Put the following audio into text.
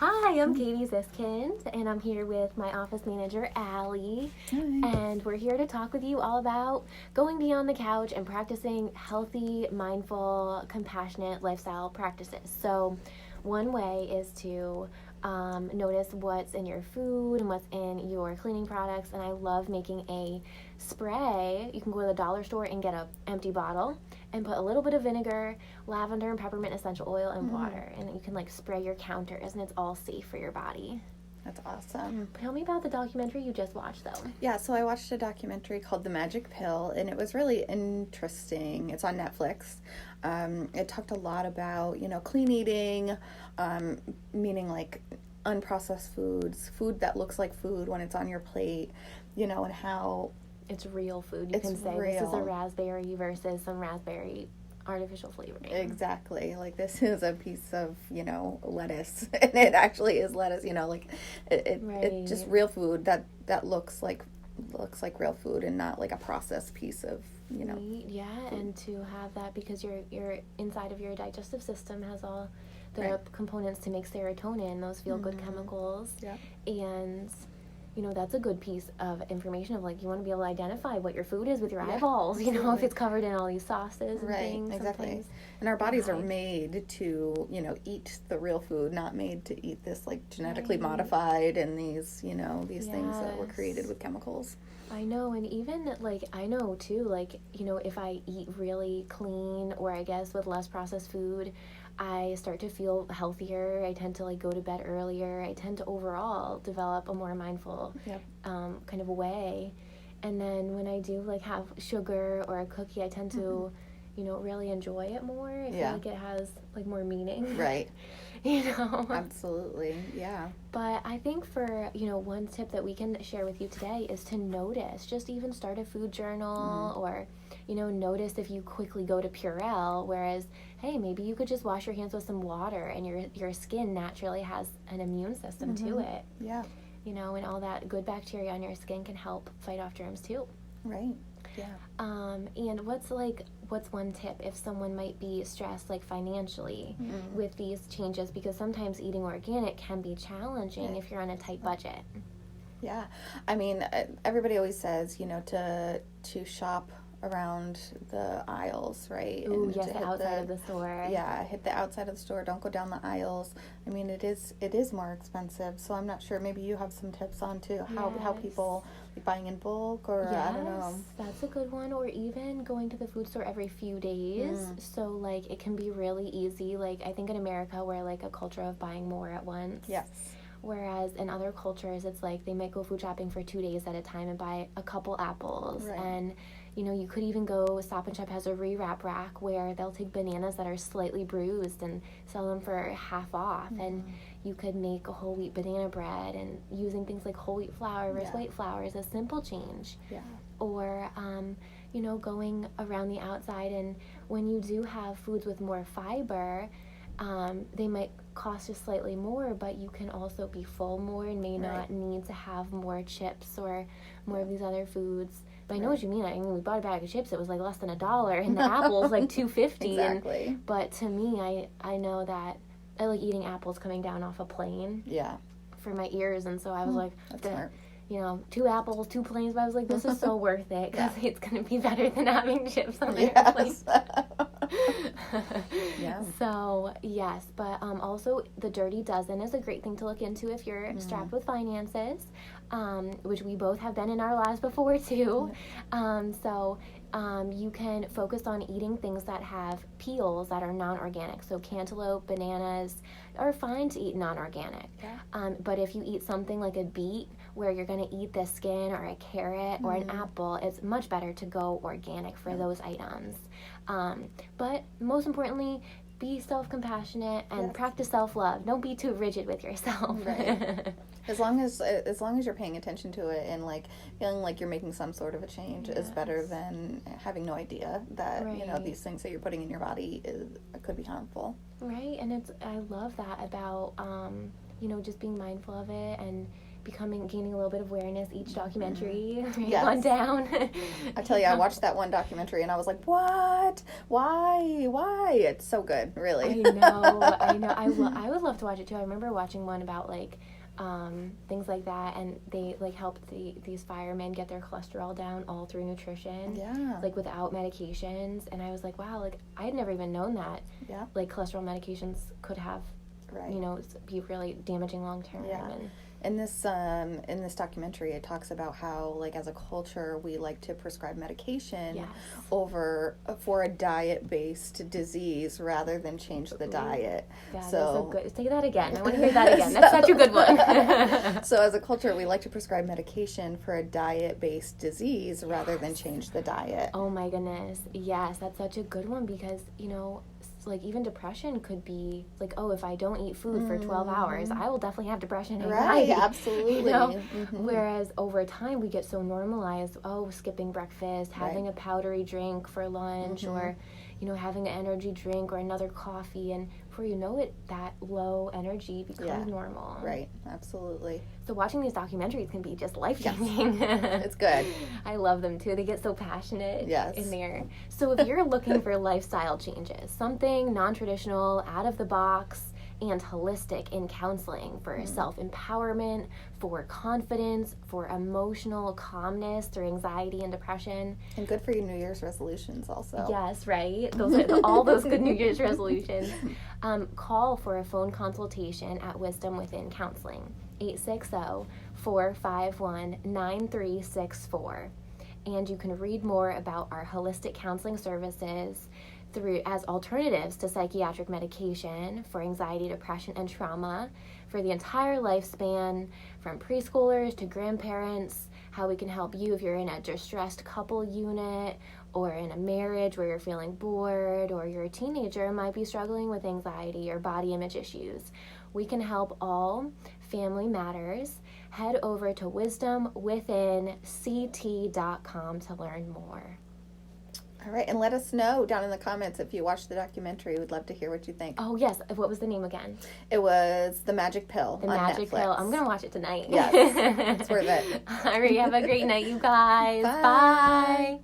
Hi, I'm Katie Ziskind, and I'm here with my office manager, Allie. Hi. And we're here to talk with you all about going beyond the couch and practicing healthy, mindful, compassionate lifestyle practices. So, one way is to notice what's in your food and what's in your cleaning products. And I love making a spray. You can go to the dollar store and get an empty bottle and put a little bit of vinegar, lavender, and peppermint essential oil and water. And you can spray your counters, and it's all safe for your body. That's awesome. Tell me about the documentary you just watched, though. Yeah, so I watched a documentary called The Magic Pill, and it was really interesting. It's on Netflix. It talked a lot about, clean eating, meaning unprocessed foods, food that looks like food when it's on your plate, and how it's real food. You can say real. This is a raspberry versus some raspberry artificial flavoring. Exactly. This is a piece of, lettuce, and it actually is lettuce, it's just real food that looks like real food and not like a processed piece of, Right. Yeah, food. and to have that because your inside of your digestive system has all the components to make serotonin, those feel-good chemicals. Yeah. And that's a good piece of information of you want to be able to identify what your food is with your eyeballs, if it's covered in all these sauces and things. Exactly. And our bodies are made to, eat the real food, not made to eat this genetically modified and these things that were created with chemicals. I know, and even I know too, if I eat really clean or I guess with less processed food, I start to feel healthier. I tend to go to bed earlier. I tend to overall develop a more mindful kind of way. And then when I do have sugar or a cookie, I tend to really enjoy it more. I feel like it has more meaning. Right. Absolutely. Yeah. But I think for, one tip that we can share with you today is to notice. Just even start a food journal or, notice if you quickly go to Purell, whereas, hey, maybe you could just wash your hands with some water and your skin naturally has an immune system to it. Yeah. And all that good bacteria on your skin can help fight off germs too. Right. Yeah. And what's one tip if someone might be stressed financially with these changes, because sometimes eating organic can be challenging if you're on a tight budget. Yeah. I mean, everybody always says, to shop around the aisles, right? Ooh, yes, the outside of the store. Yeah, hit the outside of the store. Don't go down the aisles. I mean, it is more expensive. So I'm not sure. Maybe you have some tips on too how people buying in bulk or I don't know. That's a good one. Or even going to the food store every few days. So it can be really easy. I think in America we're a culture of buying more at once. Yes. Whereas in other cultures, it's they might go food shopping for 2 days at a time and buy a couple apples. Right. And, you could even go, Stop and Shop has a rewrap rack where they'll take bananas that are slightly bruised and sell them for half off. And you could make a whole wheat banana bread, and using things like whole wheat flour versus white flour is a simple change. Yeah. Or, going around the outside, and when you do have foods with more fiber, they might cost just slightly more, but you can also be full more and may not need to have more chips or more of these other foods. But I know what you mean. I mean, we bought a bag of chips, it was less than $1, and the apples $2.50. Exactly. But to me, I know that I like eating apples coming down off a plane. Yeah. For my ears, and so I was that's smart. 2 apples, 2 planes, but I was this is so worth it, because it's going to be better than having chips on the airplane. Yeah. So, yes, but also the Dirty Dozen is a great thing to look into if you're strapped with finances, which we both have been in our lives before too. So you can focus on eating things that have peels that are non-organic. So cantaloupe, bananas are fine to eat non-organic. Yeah. But if you eat something like a beet, where you're going to eat the skin, or a carrot or an apple, it's much better to go organic for those items. But most importantly, be self-compassionate and practice self-love. Don't be too rigid with yourself. Right. As long as you're paying attention to it and feeling like you're making some sort of a change is better than having no idea that these things that you're putting in your body could be harmful. Right, and I love that about just being mindful of it and gaining a little bit of awareness each documentary. Yes. One down. I tell you, I watched that one documentary and I was like, what? Why? It's so good, really. I know. I would love to watch it too. I remember watching one about like things like that, and they like helped these firemen get their cholesterol down all through nutrition. Yeah. Like without medications, and I was like, wow, like I had never even known that. Yeah. Like cholesterol medications could have, Right. you know, be really damaging long term. Yeah. And in this documentary, it talks about how, like, as a culture, we like to prescribe medication Yes. for a diet-based disease rather than change the diet. Yeah, so that's so good. Say that again. I want to hear that again. That's such a good one. So as a culture, we like to prescribe medication for a diet-based disease rather than change the diet. Oh my goodness. Yes, that's such a good one because, you know, like even depression could be like, oh, if I don't eat food for 12 hours, I will definitely have depression and anxiety. Right, absolutely. You know? Mm-hmm. Whereas over time we get so normalized, oh, skipping breakfast, having a powdery drink for lunch, or, you know, having an energy drink or another coffee, and before you know it, that low energy becomes normal. Right, absolutely. So watching these documentaries can be just life-changing. Yes. It's good. I love them too. They get so passionate Yes. in there. So if you're looking for lifestyle changes, something non-traditional, out of the box, and holistic in counseling for self-empowerment, for confidence, for emotional calmness through anxiety and depression. And good for your New Year's resolutions also. Yes, right? Those are all those good New Year's resolutions. Call for a phone consultation at Wisdom Within Counseling, 860-451-9364. And you can read more about our holistic counseling services as alternatives to psychiatric medication for anxiety, depression, and trauma for the entire lifespan, from preschoolers to grandparents, how we can help you if you're in a distressed couple unit or in a marriage where you're feeling bored, or you're a teenager and might be struggling with anxiety or body image issues. We can help all. Family matters. Head over to wisdomwithinct.com to learn more. All right, and let us know down in the comments if you watched the documentary. We'd love to hear what you think. Oh, yes. What was the name again? It was The Magic Pill The on Magic Netflix. Pill. I'm going to watch it tonight. Yes, it's worth it. All right, have a great night, you guys. Bye. Bye.